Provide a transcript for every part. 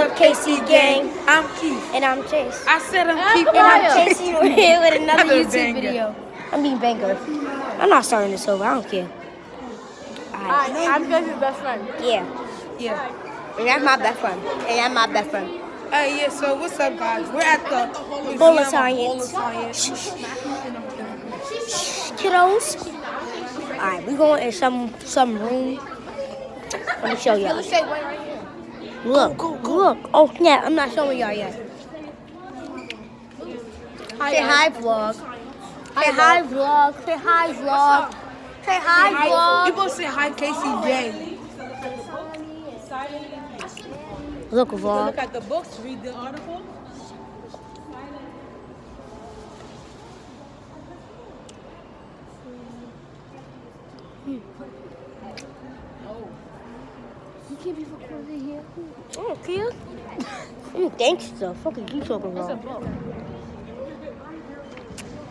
up, KC gang? I'm Keith. And I'm Chase. I said I'm Keith. And I'm Chasing you here with another Another YouTube banger. video. I'm being banger. I'm not starting this over. I don't care. Alright. I'm Jason's best friend. Yeah. Yeah. And that's my best friend. And that's my best friend. Hey, yeah, so what's up, guys? We're at the Bowl of Museum Science. Bowl of Science. Kiddos. Alright, we going in some room. Let me show y'all. Look, look. Oh, yeah, I'm not showing y'all yet. Say hi, vlog. Say hi, vlog. Say hi, vlog. Say hi, vlog. People say hi, Casey J. Look, vlog. Look at the books, read the article. You can't be recording here. Oh, kid. Gangsta. Fucking you talking about?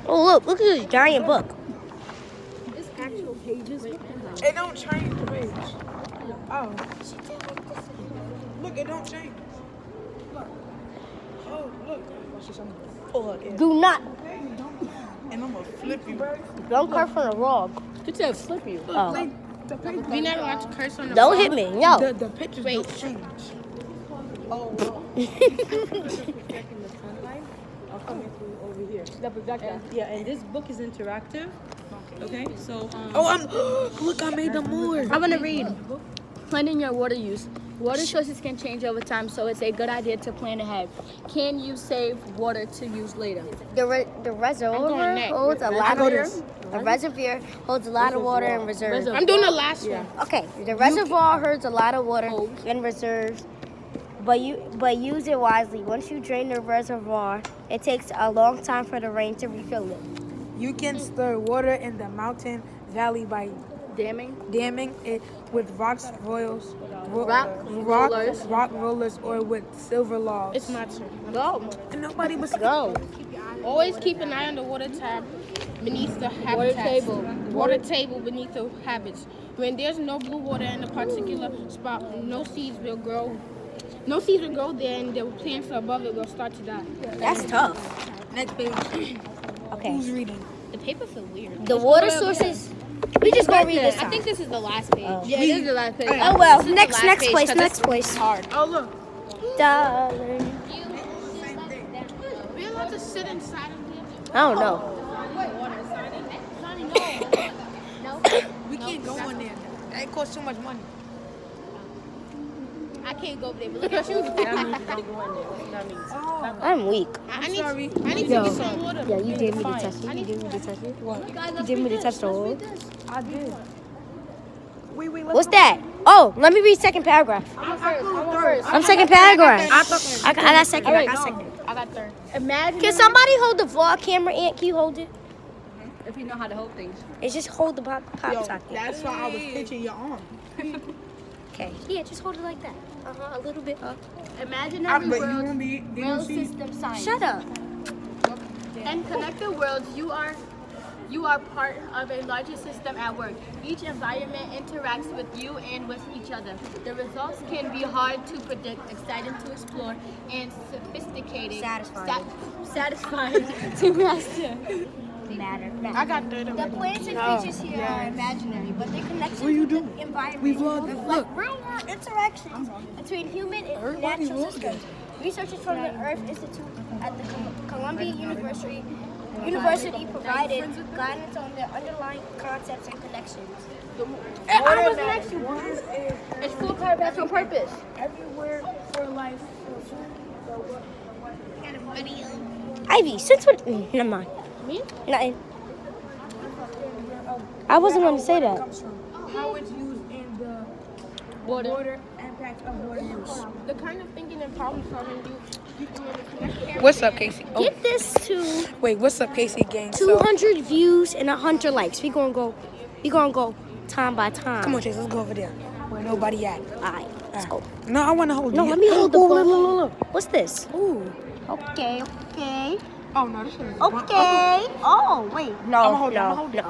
Oh, look at this giant book. It's actual pages. It don't change the page. Oh. Look, it don't change. Look. Oh, look. Oh, look. Yeah. Do not. And I'm gonna flip you. Don't curse on the rug. Good to flip you. Oh. The page, We never want to curse on the Don't hit me. No. the pictures don't change. Oh, over here. The projector. Yeah, and this book is interactive. Okay, so look, I made them more. I'm gonna read. Planning your water use. Water sources can change over time, so it's a good idea to plan ahead. Can you save water to use later? The reservoir holds a lot of the reservoir holds a lot of water in reserves. I'm doing the last one. Okay, the reservoir holds a lot of water in reserves, but use it wisely. Once you drain the reservoir, it takes a long time for the rain to refill it. You can store water in the mountain valley by damming it with rock rollers, or with silver logs. It's my turn. Go. And nobody was Go. Always keep an eye on the water tab beneath the habitats. Water table beneath the habits. When there's no blue water in a particular spot, no seeds will grow. No seeds will grow there, and the plants above it will start to die. That's tough. next page. Okay. Who's reading? The paper feels weird. The water sources. We just gonna read this. I think this is the last page. Oh. Yeah, this is the last page. Oh well. This is the Next last page, place. 'cause Next it's place. hard. Oh look. Darling. We're allowed to sit inside of here. I don't know. We can't go in there. That costs too much money. I can't go over there, but look at you. I'm weak. I need sorry. to get some water. Yeah, you did me to touch it. You did me to touch it. What? You did me to touch the hole. I did. Wait, What's that? Oh, let me read second paragraph. I'm first. I'm second paragraph. I thought I got second. I got second. I got third. Imagine. Can somebody hold the vlog camera? Aunt, can you hold it? If you know how to hold things. It's just hold the pop socket. that's why I was pitching your arm. Okay. Yeah, just hold it like that. A little bit up. Imaginary But you world, won't be. They world won't see. system science. Shut up. And connected worlds, you are part of a larger system at work. Each environment interacts with you and with each other. The results can be hard to predict, exciting to explore, and sophisticated, satisfying to master. I got third. The plants and creatures here are imaginary, but their connections What are you with the doing? environment We vlogged it. reflect real world interactions between human and natural systems. Researchers from the Earth Institute at the Columbia University provided guidance on the underlying concepts and connections. I was next. It's full paragraphs on purpose. Everywhere for life. Ivy, since when? Never mind. Me? Nothing. I wasn't going to say that. How it's used in the water impact of water use. The kind of thinking and problem solving you can What's up, Casey? Oh, Get this to wait, what's up, Casey gang? 200 views and 100 likes. We gonna go time by time. Come on, Chase, let's go over there where nobody at. Alright, let's go. No, I want to hold No, you. let me hold the Oh, phone. look. What's this? Ooh. Okay. Oh, no, this is Okay. Oh, wait. I'ma No. hold it, I'ma hold it.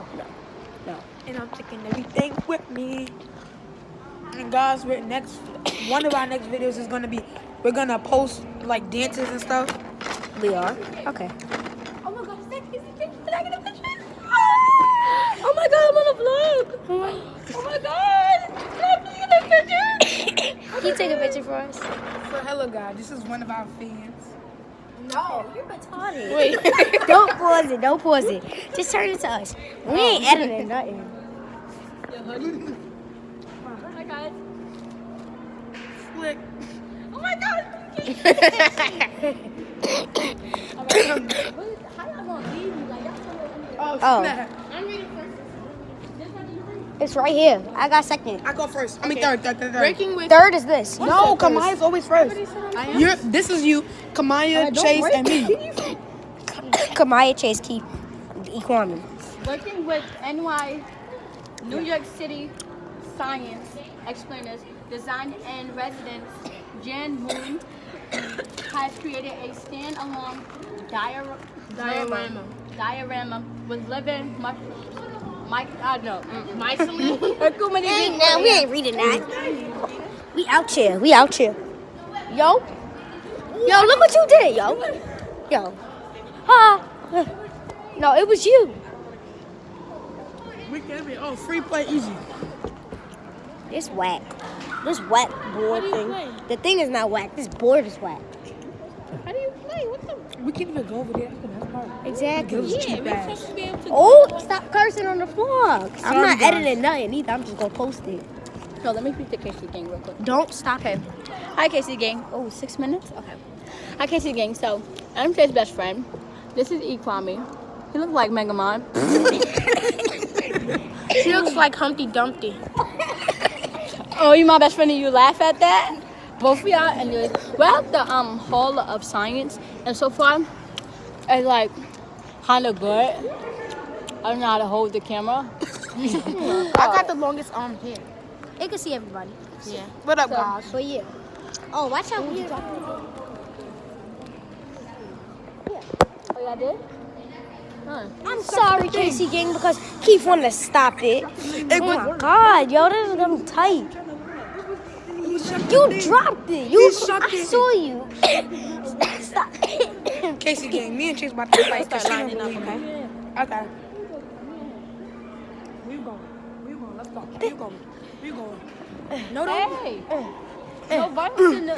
No. And I'm taking everything with me. And guys, one of our next videos is gonna be, we're gonna post like dances and stuff. We are? Okay. Oh my god, is that Casey King? Did I get a picture? Oh my god, I'm on a vlog. Oh my god. Did I get a picture? Can you take a picture for us? So hello guys, this is one of our fans. No, you're retarded. Wait. Don't pause it. Don't pause it. Just turn it to us. We ain't editing nothing. Hi guys. Slick. Oh my god. How y'all gonna leave me? Like, y'all Oh, Oh. snap. I'm reading first. This one, do you read? It's right here. I got second. I go first. I mean third. Breaking with. Third is this. No, Kamaya's always first. I am. This is you, Kamaya, Chase, and me. Kamaya, Chase, Keith, Equami. Working with NY, New York City Science Explainers, Design and Residence, Jan Moon has created a stand-alone diorama with living mycelium. We ain't reading that. We out here. We out here. Yo, look what you did, yo. Ha. No, it was you. We can be free play easy. It's whack. This whack board thing. The thing is not whack. This board is whack. How do you play? What the? We can't even go over there. That's the best part. Exactly. It was cheap ass. to be able to. Oh, stop cursing on the vlog. I'm Sorry, not guys. editing nothing either. I'm just gonna post it. No, let me speak to Casey Gang real quick. Don't stop Okay. Hi, Casey Gang. Oh, 6 minutes? Okay. Hi, Casey Gang. So, I'm Chay's best friend. This is Equami. He looks like Mega Man. She looks like Humpty Dumpty. Oh, you my best friend and you laugh at that? Both of y'all. Anyways, we're at the Hall of Science. And so far, it's like kind of good. I don't know how to hold the camera. I got the longest arm here. It can see everybody. Yeah. What up, guys? But yeah. Oh, watch out. Oh, y'all did? Huh. I'm sorry, Casey Gang, because Keith wanted to stop it. Oh my God, yo, this is gonna be tight. You dropped it. I saw you. Stop. Casey gang, me and Chase about to fight. Start lining up, okay? Okay. We going. Let's go. We going. No, Hey! No violence in the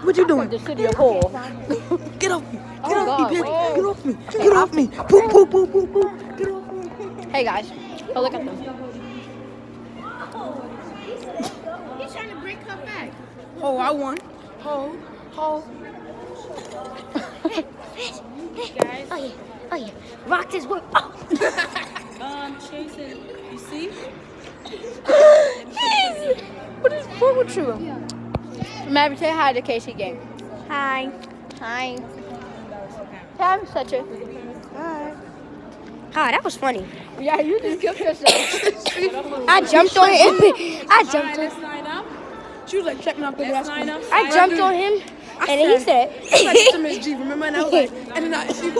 What you doing? the city of Hall. Get off me. Oh, Get off God. me, bitch. Whoa. Get off me. Get off me. Boop, boop, boop, boop, boop. Get off me. Hey guys, go look at them. He's trying to break her back. Oh, I won. Oh. Guys. Oh yeah. Rock this work. Oh. Chase, you see? What is wrong with you? Mary, say hi to Casey Gang. Hi. Hi. Hi, such a. Ah, that was funny. Yeah, you just killed yourself. I jumped on him. I jumped on Let's line up. She was like checking out the Let's gas. line up. I jumped on him, and then he said, It's like to Miss G, remember? And I was like, and then she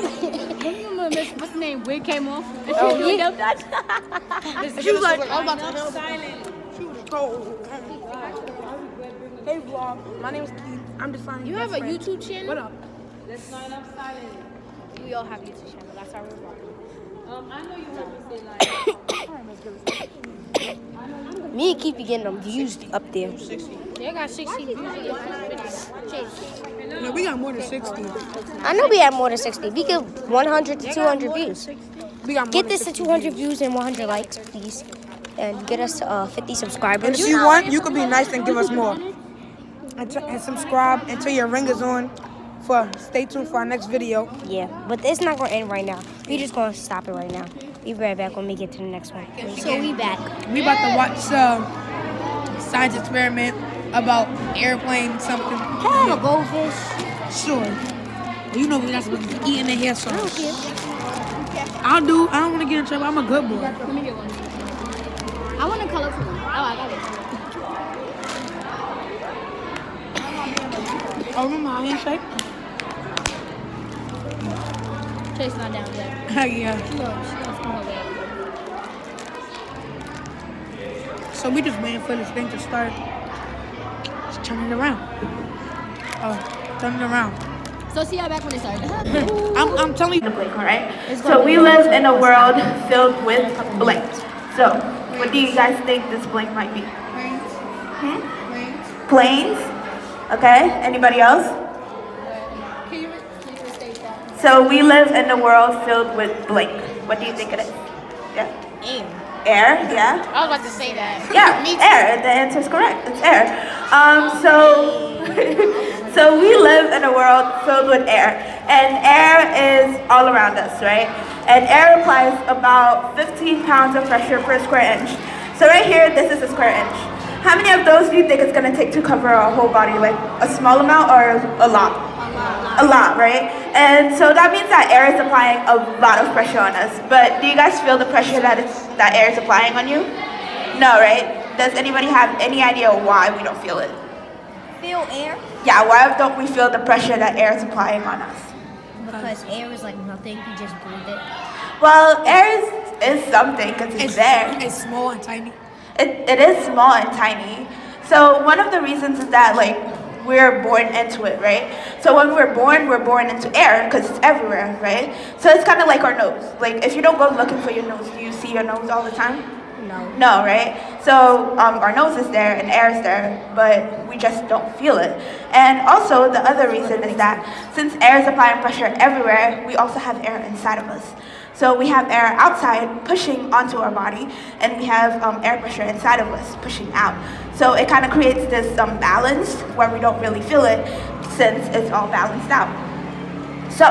What's the name? Wig came off. And Oh, she yeah. she was like, I'm about to help. Silent. she was cold. Hey vlog, my name is Keith. I'm defining. "You have a YouTube channel?" What up? Let's line up silently. We all have YouTube channel. That's how we rock. I know you heard me say line up. Me and Keith be getting them views up there. They got 16 views against No, we got more than 60. I know we have more than 60. We get 100 to 200 views. We got more Get than this to 60 200 views. views and 100 likes, please. And get us to 50 And subscribers. if you want, you could be nice and give us more. And subscribe until your ring is on. Stay tuned for our next video. Yeah, but it's not going to end right now. We're just going to stop it right now. Be right back when we get to the next one. So we back. We about to watch science experiment about airplane something. Have a goldfish. Sure. You know we're not supposed to be eating in here, so I don't care. I don't want to get in trouble. I'm a good boy. Let me get one. I want a colorful one. Oh, I got it. Oh, remember my handshake? Chase not down yet. Yeah. Look, she wants to come over there. So we just waiting for this thing to start. Just turn it around. Oh, turn it around. So see you back when it started. I'm telling you. The blank, all right? So we live in a world filled with blank. So what do you guys think this blank might be? Planes. Okay. Anybody else? Can you restate that? So we live in a world filled with blank. What do you think it is? Yeah. Air. Yeah. I was about to say that. Yeah. Air. The answer is correct. It's air. So we live in a world filled with air, and air is all around us, right? And air applies about 15 pounds of pressure per square inch. So right here, this is a square inch. How many of those do you think it's gonna take to cover our whole body? Like a small amount or a lot? A lot, right? And so that means that air is applying a lot of pressure on us. But do you guys feel the pressure that air is applying on you? No, right? Does anybody have any idea why we don't feel it? Feel air? Yeah, why don't we feel the pressure that air is applying on us? Because air is like nothing, you just breathe it. Well, air is something because it's there. It's small and tiny. It is small and tiny. So one of the reasons is that like we're born into it, right? So when we're born into air because it's everywhere, right? So it's kind of like our nose. Like if you don't go looking for your nose, do you see your nose all the time? No, right? So our nose is there and air is there, but we just don't feel it. And also the other reason is that since air is applying pressure everywhere, we also have air inside of us. So we have air outside pushing onto our body, and we have air pressure inside of us pushing out. So it kind of creates this balance where we don't really feel it since it's all balanced out. So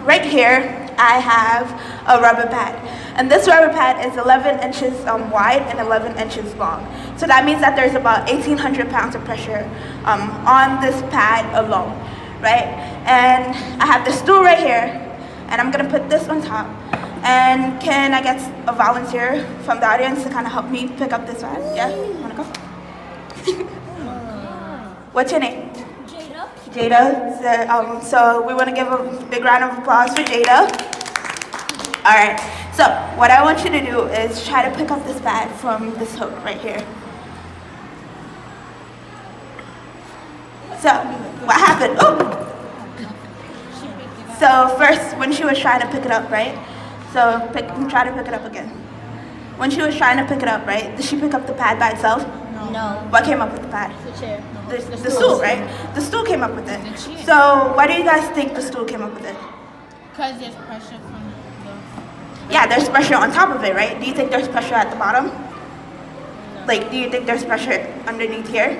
right here, I have a rubber pad. And this rubber pad is 11 inches wide and 11 inches long. So that means that there's about 1,800 pounds of pressure on this pad alone, right? And I have the stool right here, and I'm gonna put this on top. And can I get a volunteer from the audience to kind of help me pick up this pad? Yeah, wanna go? What's your name? Jada. So we want to give a big round of applause for Jada. All right. So what I want you to do is try to pick up this pad from this hook right here. So what happened? Oh. So first, when she was trying to pick it up, right? So try to pick it up again. When she was trying to pick it up, right? Did she pick up the pad by itself? No. What came up with the pad? The chair. The stool, right? The stool came up with it. So why do you guys think the stool came up with it? Because there's pressure from the... Yeah, there's pressure on top of it, right? Do you think there's pressure at the bottom? Like, do you think there's pressure underneath here?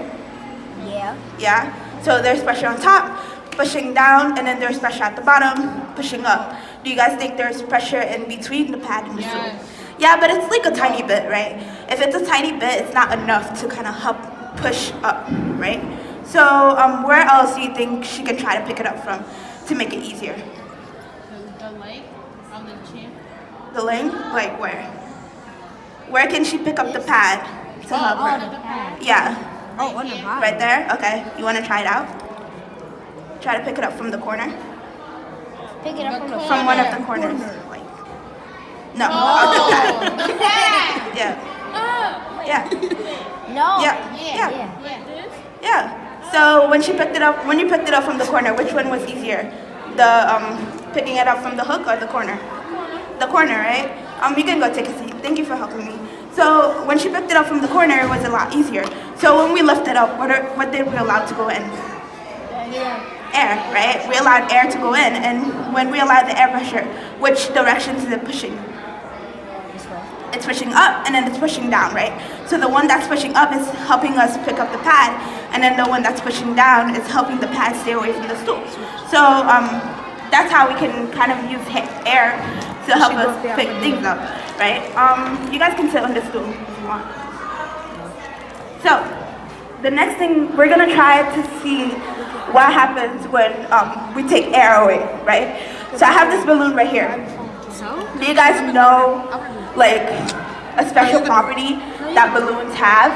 Yeah. Yeah? So there's pressure on top, pushing down, and then there's pressure at the bottom, pushing up. Do you guys think there's pressure in between the pad and the stool? Yeah, but it's like a tiny bit, right? If it's a tiny bit, it's not enough to kind of help push up, right? So where else do you think she can try to pick it up from to make it easier? The leg on the chin. The leg? Like where? Where can she pick up the pad to help her? Yeah. Oh, on the bottom. Right there? Okay. You want to try it out? Try to pick it up from the corner? Pick it up from the From one of the corners. Like, no. Yeah. Yeah. No. Yeah. Yeah. So when you picked it up from the corner, which one was easier? The picking it up from the hook or the corner? The corner, right? You can go take a seat. Thank you for helping me. So when she picked it up from the corner, it was a lot easier. So when we lift it up, what did we allow to go in? Air, right? We allowed air to go in, and when we allow the air pressure, which direction is it pushing? It's pushing up, and then it's pushing down, right? So the one that's pushing up is helping us pick up the pad, and then the one that's pushing down is helping the pad stay away from the stool. So that's how we can kind of use air to help us pick things up, right? You guys can sit on the stool if you want. So the next thing, we're gonna try to see what happens when we take air away, right? So I have this balloon right here. Do you guys know, like, a special property that balloons have?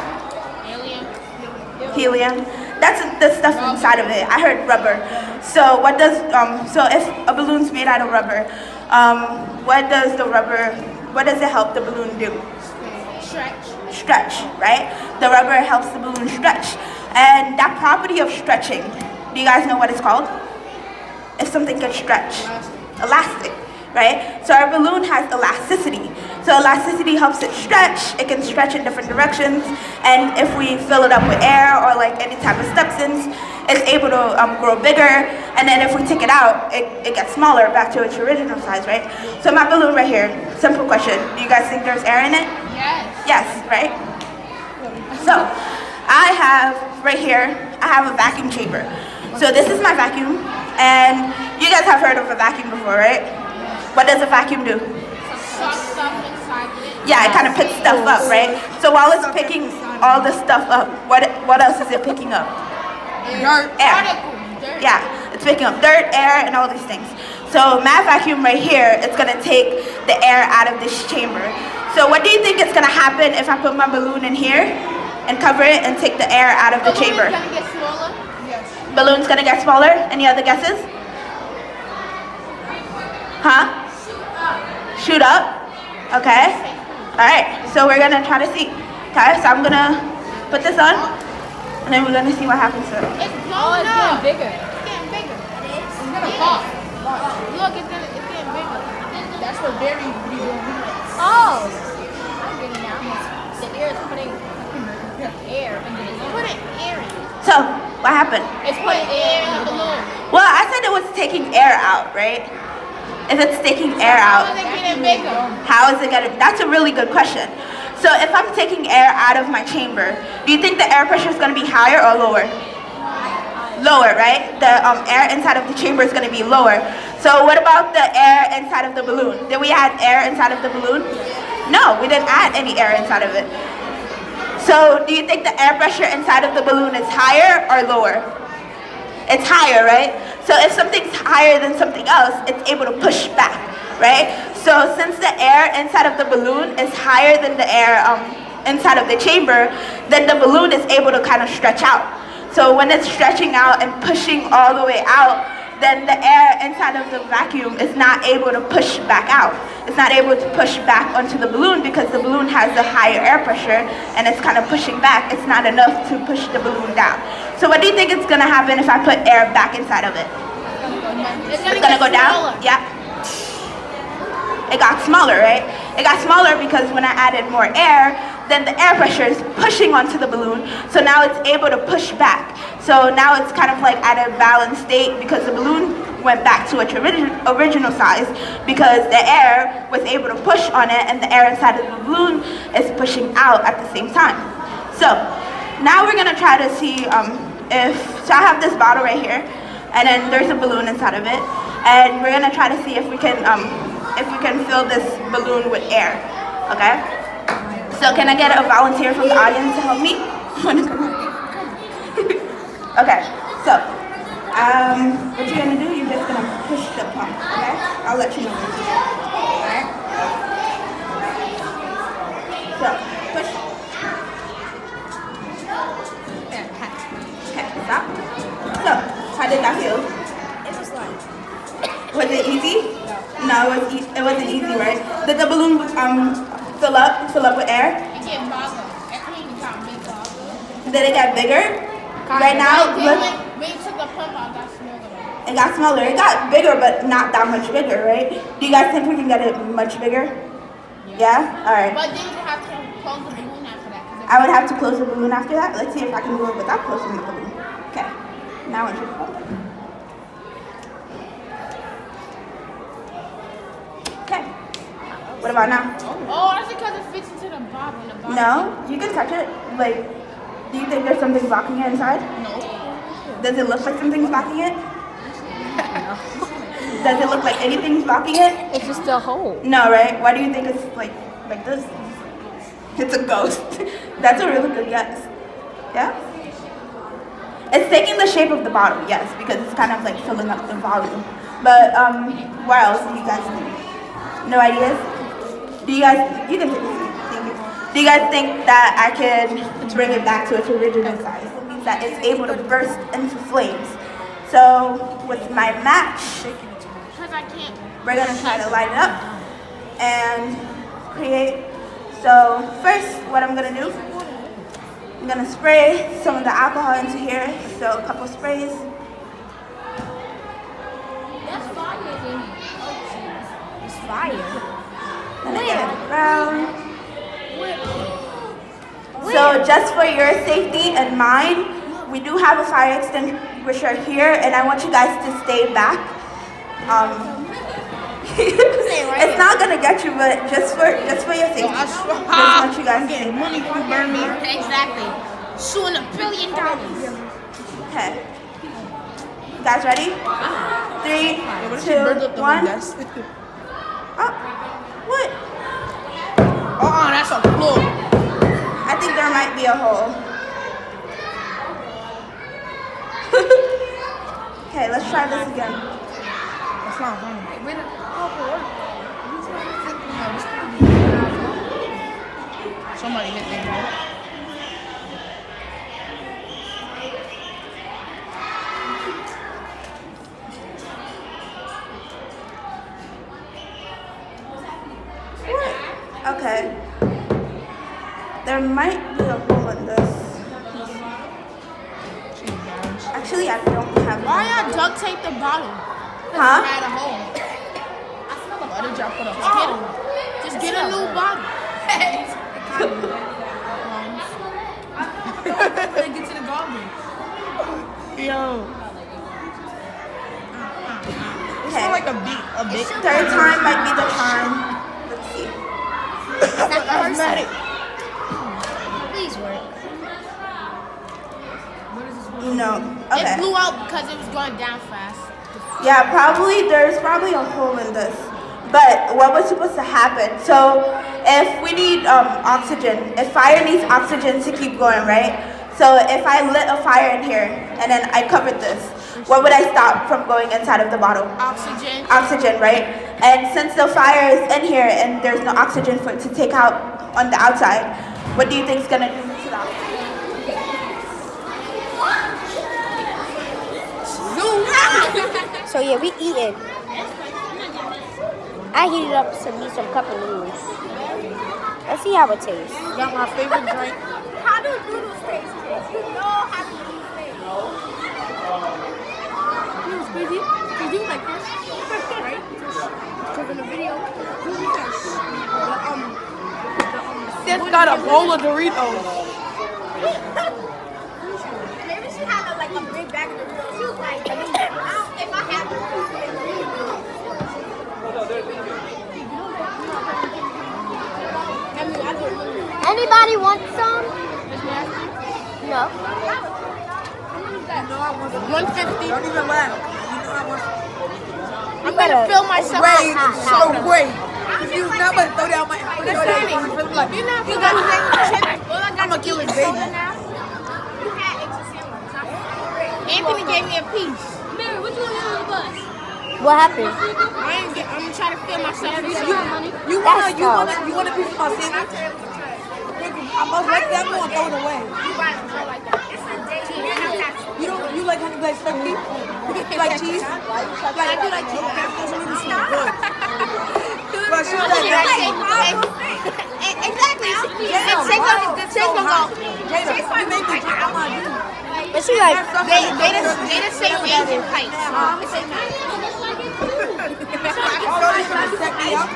Helium. That's the stuff inside of it. I heard rubber. So what does so if a balloon's made out of rubber, what does it help the balloon do? Stretch, right? The rubber helps the balloon stretch. And that property of stretching, do you guys know what it's called? If something can stretch. Elastic, right? So our balloon has elasticity. So elasticity helps it stretch. It can stretch in different directions. And if we fill it up with air or like any type of substance, it's able to grow bigger. And then if we take it out, it gets smaller back to its original size, right? So my balloon right here, simple question. Do you guys think there's air in it? Yes. Yes, right? So I have right here, I have a vacuum chamber. So this is my vacuum. And you guys have heard of a vacuum before, right? What does a vacuum do? Suck stuff inside it. Yeah, it kind of picks stuff up, right? So while it's picking all the stuff up, what else is it picking up? Dirt. Air. Particles. Dirt. Yeah, it's picking up dirt, air, and all these things. So my vacuum right here, it's gonna take the air out of this chamber. So what do you think is gonna happen if I put my balloon in here and cover it and take the air out of the chamber? Balloon's gonna get smaller. Yes. Balloon's gonna get smaller? Any other guesses? Huh? Shoot up? Okay. Alright, so we're gonna try to see. Okay, so I'm gonna put this on, and then we're gonna see what happens to it. It's blowing up. Bigger. It's getting bigger. It's gonna pop. Look, it's getting bigger. That's what Barry be doing. Oh! I'm getting now. The air is putting air in the balloon. Putting air in it. So, what happened? It's putting air in the balloon. Well, I said it was taking air out, right? If it's taking air How out, is it getting bigger? how is it gonna, that's a really good question. So if I'm taking air out of my chamber, do you think the air pressure is gonna be higher or lower? Lower, right? The air inside of the chamber is gonna be lower. So what about the air inside of the balloon? Did we add air inside of the balloon? No, we didn't add any air inside of it. So do you think the air pressure inside of the balloon is higher or lower? It's higher, right? So if something's higher than something else, it's able to push back, right? So since the air inside of the balloon is higher than the air inside of the chamber, then the balloon is able to kind of stretch out. So when it's stretching out and pushing all the way out, then the air inside of the vacuum is not able to push back out. It's not able to push back onto the balloon because the balloon has a higher air pressure and it's kind of pushing back. It's not enough to push the balloon down. So what do you think is gonna happen if I put air back inside of it? It's It's gonna go down? Yeah. It got smaller, right? It got smaller because when I added more air, then the air pressure is pushing onto the balloon. So now it's able to push back. So now it's kind of like at a balanced state because the balloon went back to its original size because the air was able to push on it and the air inside of the balloon is pushing out at the same time. So now we're gonna try to see so I have this bottle right here and then there's a balloon inside of it. And we're gonna try to see if we can fill this balloon with air, okay? So can I get a volunteer from the audience to help me? Okay, so what you're gonna do, you're just gonna push the pump, okay? I'll let you know. Alright? So, push. Okay, stop. So, how did that feel? It was like, Was it easy? No, it wasn't easy, right? Did the balloon fill up with air? It get bigger. Everything got bigger. Did it get bigger? Right now, look, When you took the pump out, got smaller. it got smaller. It got bigger, but not that much bigger, right? Do you guys think we can get it much bigger? Yeah? All right. But then you have to close the balloon after that. 'Cause I would have to close the balloon after that. Let's see if I can do it without closing the balloon. Okay. Now it should open. Okay. What about now? Oh, that's because it fits into the bottle. And the bottle. No? You can touch it. Like, do you think there's something blocking it inside? No. Does it look like something's blocking it? Does it look like anything's blocking it? It's just a hole. No, right? Why do you think it's like this? It's a ghost. That's a really good guess. Yeah? It's taking the shape of the bottle, yes, because it's kind of like filling up the volume. But what else do you guys think? No ideas? Do you guys, you can take this. Thank you. Do you guys think that I can bring it back to its original size? That it's able to burst into flames. So with my match, Because I can't. we're gonna try to light it up and create So first, what I'm gonna do, I'm gonna spray some of the alcohol into here. So a couple sprays. That's fire, Jamie. It's fire. Gonna get it around. So just for your safety and mine, we do have a fire extinguisher here, and I want you guys to stay back. It's not gonna get you, but just for your safety. Just want you guys to stay back. Money to burn me. Exactly. Suing $1 billion. Okay. You guys ready? 3, 2, 1. Oh, what? That's a floor. I think there might be a hole. Okay, let's try this again. That's not funny. Somebody hit me. Okay. There might be a hole in this. Actually, I don't have Why one. y'all duct tape the bottle? Huh? Had a hole. Why did y'all put a Just get a new bottle. They get to the garbage. Yo. It's Okay. not like a beat. A bit. Third time might be the charm. Let's see. Asthmatic. Please work. No. It Okay. blew out because it was going down fast. Yeah, there's probably a hole in this. But what was supposed to happen? So if we need oxygen, if fire needs oxygen to keep going, right? So if I lit a fire in here and then I covered this, what would I stop from going inside of the bottle? Oxygen. Oxygen, right? And since the fire is in here and there's no oxygen for it to take out on the outside, what do you think is gonna do to the oxygen? So yeah, we eating. I heated up some cup of noodles. Let's see how it tastes. Got my favorite drink. How do noodles taste? You know how noodles taste. Crazy. You do like this, right? Because in the video, Sis got a bowl of Doritos. Maybe she had like a big bag of noodles. She was like, if I had Anybody want some? No. 150. Don't even laugh. You know I want I'm gonna fill myself great. up. So great. If you never throw down my like, I'm gonna kill his baby. Anthony gave me a piece. Mary, what you want to do on the bus? What happened? I'm trying to fill myself up. You want a piece of my sandwich? I'm most likely I'm gonna throw it away. You like honey glazed turkey? You like cheese? Like, I do like cheese. Those noodles smell good. But she was like, Exactly. Jada, Say something go. Jada, you make me drink all my juice. But she like, They the same Asian heights. Shorty's gonna set me up.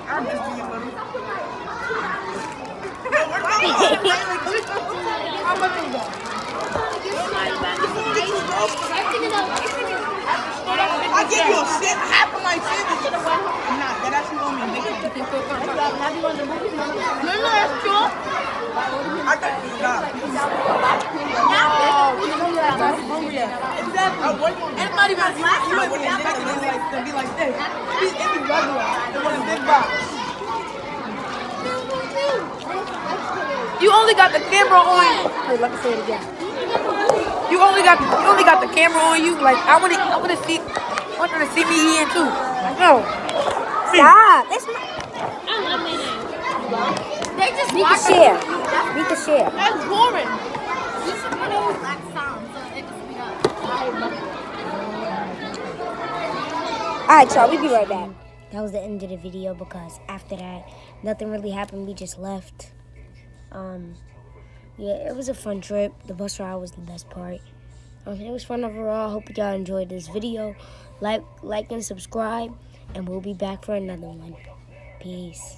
I'm just being little. How much is that? I give you a shit, half of my sandwich. Nah, that actually won't be big. No, that's true. I got you. Anybody got you would be expecting it like to be like this. He's in the regular. It was a big box. You only got the camera on you. wait, let me say it again. You only got the camera on you. Like I want to see me eating too. No. Stop. That's not. They just We can watch share. We can share. That's boring. Alright, y'all, we be right back. That was the end of the video because after that, nothing really happened. We just left. Yeah, it was a fun trip. The bus ride was the best part. It was fun overall. Hope y'all enjoyed this video. Like and subscribe, and we'll be back for another one. Peace.